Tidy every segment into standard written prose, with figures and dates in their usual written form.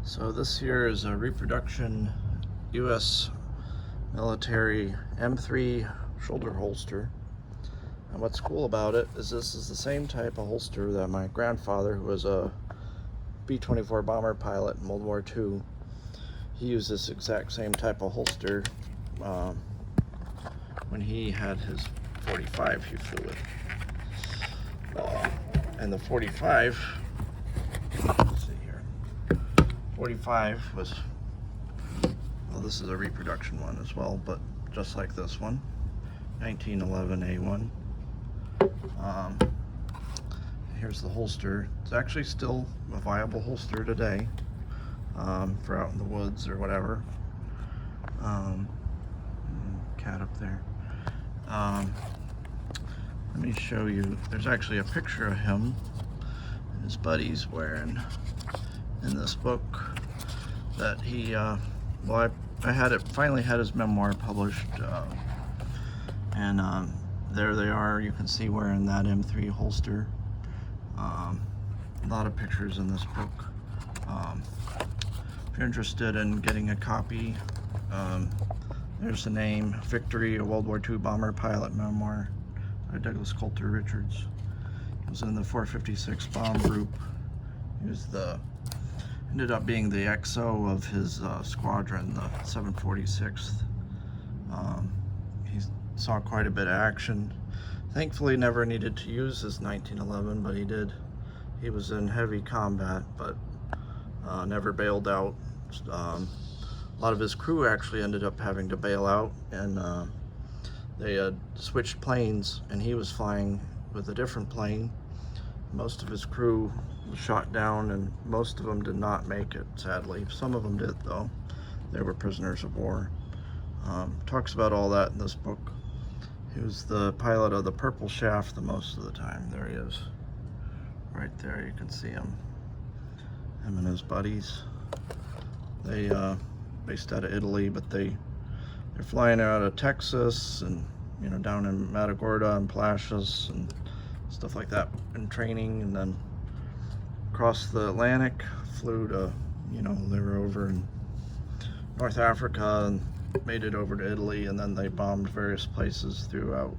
So this here is a Reproduction U.S. military M3 shoulder holster. And what's cool about it is this is the same type of holster that my grandfather, who was a B-24 bomber pilot in World War II, he used this exact same type of holster when he had his 45 he flew with. And the 45, let's see here, 45 was, well, this is a reproduction one as well, but just like this one, 1911 A1. Here's the holster. It's actually still a viable holster today for out in the woods or whatever. Cat up there. Let me show you. There's actually a picture of him and his buddies wearing in this book that he, well, I had it, finally had his memoir published, and there they are. You can see wearing that M3 holster. A lot of pictures in this book. If you're interested in getting a copy, there's the name, Victory, a World War II bomber pilot memoir by Douglas Coulter Richards. He was in the 456 bomb group. He was ended up being the XO of his squadron, the 746th. He saw quite a bit of action. Thankfully never needed to use his 1911, but he did. He was in heavy combat, but never bailed out. A lot of his crew actually ended up having to bail out, and they had switched planes, and he was flying with a different plane. Most of his crew was shot down, and most of them did not make it, sadly. Some of them did, though. They were prisoners of war. Talks about all that in this book. He was the pilot of the Purple Shaft the most of the time. There he is. Right there, you can see him. Him and his buddies. They based out of Italy, but they're flying out of Texas and, you know, down in Matagorda and Palacios and stuff like that in training, and then across the Atlantic, flew to, you know, they were over in North Africa and made it over to Italy, and then they bombed various places throughout,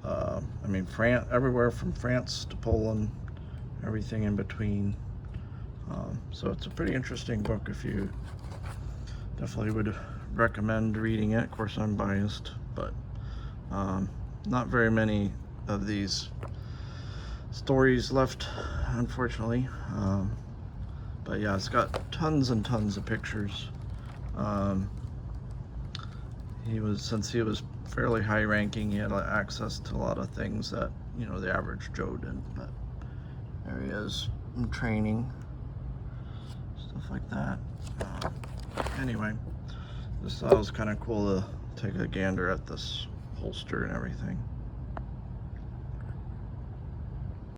I mean, France, everywhere from France to Poland, everything in between. So it's a pretty interesting book. If you definitely would recommend reading it. Of course, I'm biased, but not very many of these stories left, unfortunately. But yeah, it's got tons and tons of pictures. Since he was fairly high ranking, he had access to a lot of things that, you know, the average Joe didn't. But there he is in training, stuff like that. Anyway, just thought it was kind of cool to take a gander at this holster and everything.